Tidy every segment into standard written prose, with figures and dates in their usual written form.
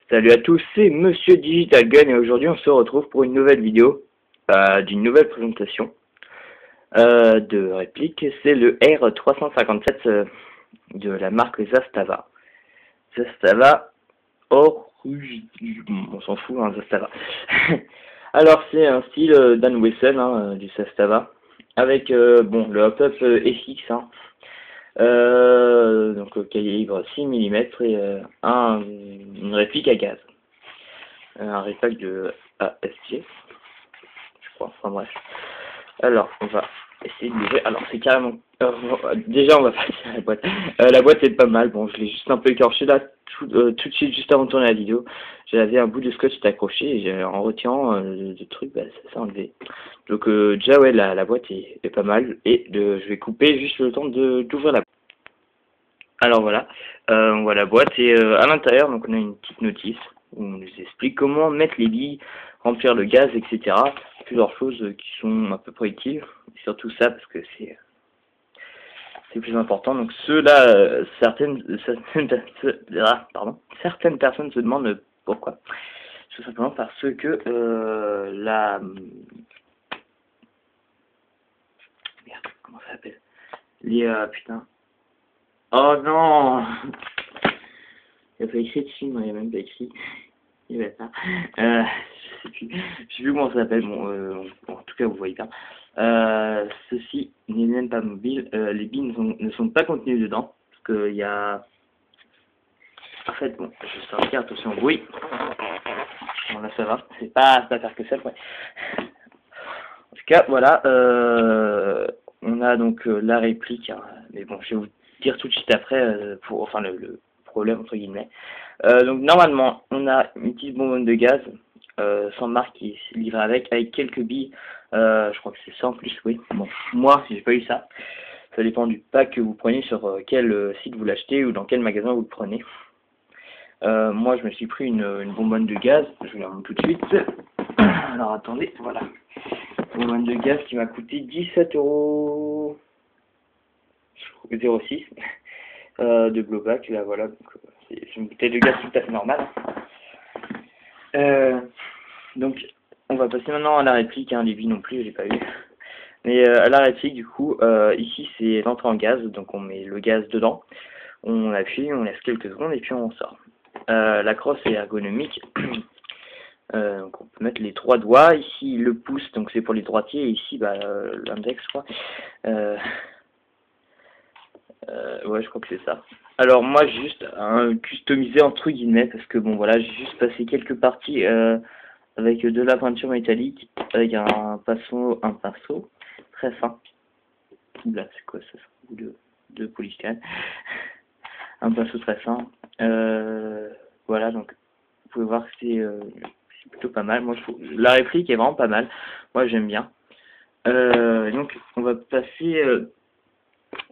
Salut à tous, c'est Monsieur Digital Gun et aujourd'hui on se retrouve pour une nouvelle vidéo d'une nouvelle présentation de réplique. C'est le R357 de la marque Zastava. Zastava on s'en fout, hein, Zastava. Alors c'est un style Dan Wilson du Zastava avec bon le hop-up FX. Donc calibre 6 mm et une réplique à gaz. Un réplique de ASG, je crois, enfin bref. Alors, on va essayer de l'ouvrir. Alors, c'est carrément... déjà, on va passer à la boîte. La boîte est pas mal. Bon, je l'ai juste un peu écorché là, tout de suite, juste avant de tourner la vidéo. J'avais un bout de scotch accroché et en retirant le truc, bah, ça s'est enlevé. Donc, déjà, ouais, la boîte est pas mal. Et je vais couper juste le temps d'ouvrir la boîte. Alors voilà, on voit la boîte et à l'intérieur, donc on a une petite notice où on nous explique comment mettre les billes, remplir le gaz, etc. Plusieurs choses qui sont à peu près utiles, surtout ça parce que c'est plus important. Donc ceux-là, certaines personnes se demandent pourquoi. Tout simplement parce que merde, comment ça s'appelle? Putain. Oh non! Il n'y a pas écrit dessus, non, il n'y a même pas écrit. Il y avait ça. Je sais plus comment ça s'appelle. Bon, en tout cas, vous voyez bien. Ceci n'est même pas mobile. Les billes ne sont pas contenues dedans. Parce qu'il y a... En fait, bon, je vais sortir, attention au bruit. Bon, là, ça va. C'est pas faire que ça, ouais. En tout cas, voilà. On a donc la réplique. Hein, mais bon, je vais vous dire tout de suite après, enfin, le problème, entre guillemets. Donc normalement, on a une petite bonbonne de gaz sans marque qui est livrée avec quelques billes. Je crois que c'est ça en plus, oui. Bon, moi, j'ai pas eu ça. Ça dépend du pack que vous prenez, sur quel site vous l'achetez ou dans quel magasin vous le prenez. Moi, je me suis pris une bonbonne de gaz. Je vous la montre tout de suite. Alors attendez, voilà. Une bonbonne de gaz qui m'a coûté 17,06 € de Blowback. Là, voilà. C'est une bouteille de gaz tout à fait normale. Donc, on va passer maintenant à la réplique. Les billes non plus, j'ai pas eu. Mais à la réplique, du coup, ici c'est l'entrée en gaz. Donc, on met le gaz dedans. On appuie, on laisse quelques secondes et puis on sort. La crosse est ergonomique. Donc, on peut mettre les 3 doigts. Ici, le pouce, donc c'est pour les droitiers. Et ici, bah, l'index, je crois. Ouais, je crois que c'est ça. Alors moi, j'ai juste customisé entre guillemets parce que bon, voilà, j'ai juste passé quelques parties avec de la peinture métallique, avec un pinceau très fin. Là, c'est quoi ça? De polystyrène. Un pinceau très fin. Voilà, donc vous pouvez voir que c'est plutôt pas mal. Moi, la réplique est vraiment pas mal. Moi, j'aime bien. Donc, on va passer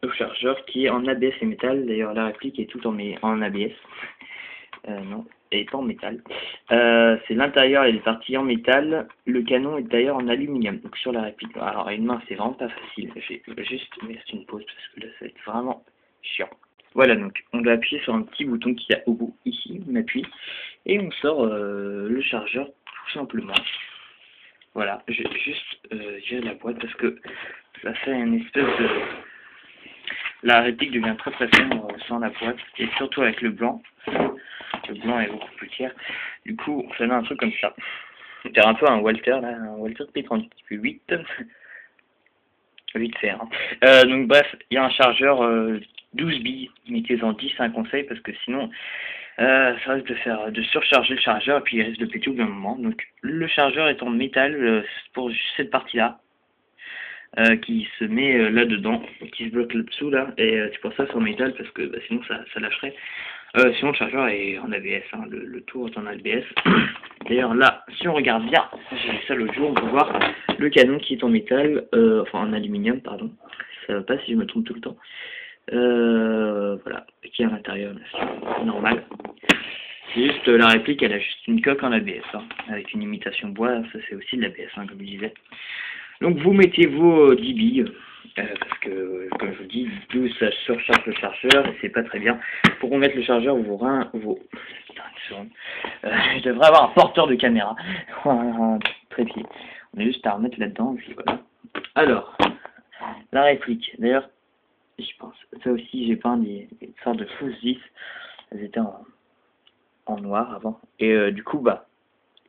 au chargeur qui est en ABS et métal. D'ailleurs, la réplique est tout en ABS. Non, elle est pas en métal. C'est l'intérieur et les parties en métal. Le canon est d'ailleurs en aluminium. Donc sur la réplique. Alors, à une main, c'est vraiment pas facile. Je vais juste mettre une pause parce que là, ça va être vraiment chiant. Voilà, donc on doit appuyer sur un petit bouton qui est au bout ici. On appuie et on sort le chargeur tout simplement. Voilà, je vais juste gérer la boîte parce que ça fait une espèce de... La réplique devient très sombre sans la boîte, et surtout avec le blanc. Le blanc est beaucoup plus clair. Du coup, ça donne un truc comme ça. C'est un peu un Walter, là, un Walter P38 8 fer. Donc bref, il y a un chargeur 12 billes. Mettez-en 10, c'est un conseil, parce que sinon, ça risque de surcharger le chargeur, et puis il risque de péter au bout d'un moment. Donc le chargeur est en métal pour cette partie-là. Qui se met là-dedans, qui se bloque là-dessous, là, et c'est pour ça c'est en métal, parce que bah, sinon ça lâcherait. Sinon le chargeur est en ABS, le tour est en ABS. D'ailleurs là, si on regarde bien, j'ai vu ça l'autre jour, on peut voir le canon qui est en métal, enfin en aluminium, pardon. Ça va pas si je me trompe tout le temps. Voilà, qui est à l'intérieur, c'est normal. C'est juste la réplique, elle a juste une coque en ABS, avec une imitation bois, ça c'est aussi de l'ABS, comme je disais. Donc vous mettez vos 10 billes, parce que comme je vous dis, d'où ça surcharge le chargeur et c'est pas très bien. Pour remettre le chargeur, Putain, une seconde. Je devrais avoir un porteur de caméra, un trépied. On est juste à remettre là-dedans, puis voilà. Alors, la réplique. D'ailleurs, je pense, ça aussi j'ai peint des sortes de fausses vis. Elles étaient en noir avant. Et du coup, bah,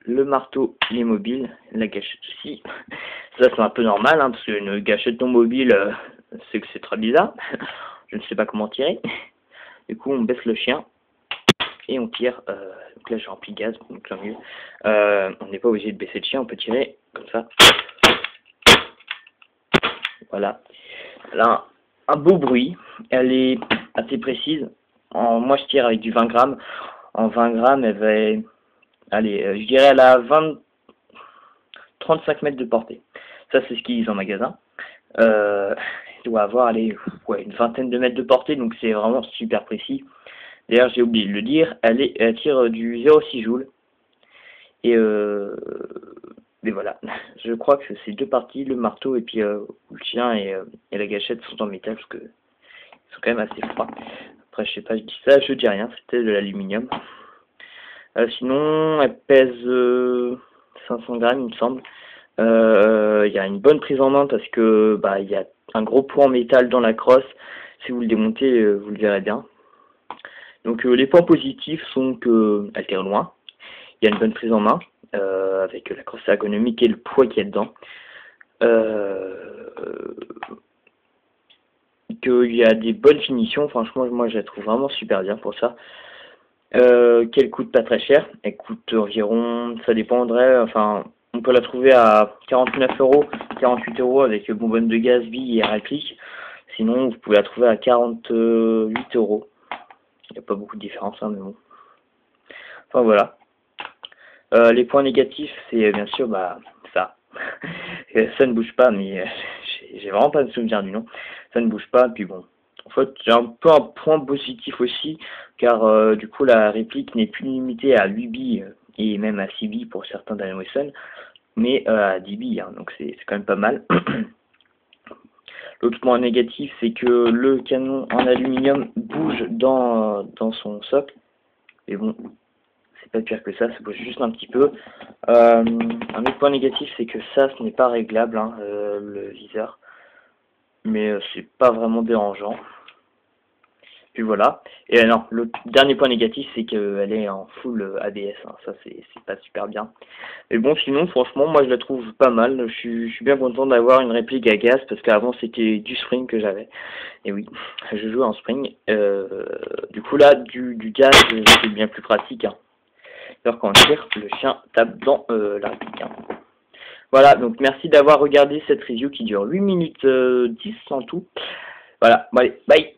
le marteau, il est mobile, la gâchette aussi. Ça, c'est un peu normal, hein, parce qu'une gâchette non mobile, c'est que c'est très bizarre. Je ne sais pas comment tirer. Du coup, on baisse le chien et on tire. Donc là, j'ai rempli gaz, donc là, mieux. On n'est pas obligé de baisser le chien, on peut tirer comme ça. Voilà. Là, un beau bruit. Elle est assez précise. Moi, je tire avec du 20 grammes. En 20 grammes, elle va... Allez, je dirais elle a 35 mètres de portée. Ça, c'est ce qu'ils disent en magasin. Il doit avoir, allez, ouais, une vingtaine de mètres de portée, donc c'est vraiment super précis. D'ailleurs, j'ai oublié de le dire, elle tire du 0,6 joules. Et voilà, je crois que c'est deux parties, le marteau et puis le chien et la gâchette sont en métal, parce que ils sont quand même assez froids. Après, je sais pas, je dis ça, je dis rien, c'était de l'aluminium. Sinon, elle pèse 500 grammes, il me semble. Il y a une bonne prise en main parce que bah il y a un gros poids en métal dans la crosse. Si vous le démontez, vous le verrez bien. Donc les points positifs sont que elle tire loin. Il y a une bonne prise en main avec la crosse ergonomique et le poids qu'il y a dedans. Qu'il y a des bonnes finitions. Franchement, moi je la trouve vraiment super bien pour ça. Qu'elle coûte pas très cher. Elle coûte environ, ça dépendrait, enfin, on peut la trouver à 49 €, 48 € avec bonbonne de gaz, billes et réplique. Sinon, vous pouvez la trouver à 48 €. Il n'y a pas beaucoup de différence, hein, mais bon. Enfin, voilà. Les points négatifs, c'est bien sûr, bah, ça. Ça ne bouge pas, mais j'ai vraiment pas de souvenir du nom. Ça ne bouge pas, puis bon. En fait, j'ai un peu un point positif aussi, car du coup, la réplique n'est plus limitée à 8 billes, et même à 6 billes pour certains Daniel Wilson, mais à 10 billes, hein, donc c'est quand même pas mal. L'autre point négatif, c'est que le canon en aluminium bouge dans son socle, mais bon, c'est pas pire que ça bouge juste un petit peu. Un autre point négatif, c'est que ça, ce n'est pas réglable, hein, le viseur, mais c'est pas vraiment dérangeant. Puis voilà. Et non, le dernier point négatif, c'est qu'elle est en full ABS. Hein. Ça, c'est pas super bien. Mais bon, sinon, franchement, moi, je la trouve pas mal. Je suis bien content d'avoir une réplique à gaz, parce qu'avant, c'était du spring que j'avais. Et oui, je jouais en spring. Du coup, là, du gaz, c'est bien plus pratique. Hein. Alors, quand on tire, le chien tape dans la réplique. Hein. Voilà, donc merci d'avoir regardé cette review qui dure 8 minutes 10 en tout. Voilà, bon, allez, bye.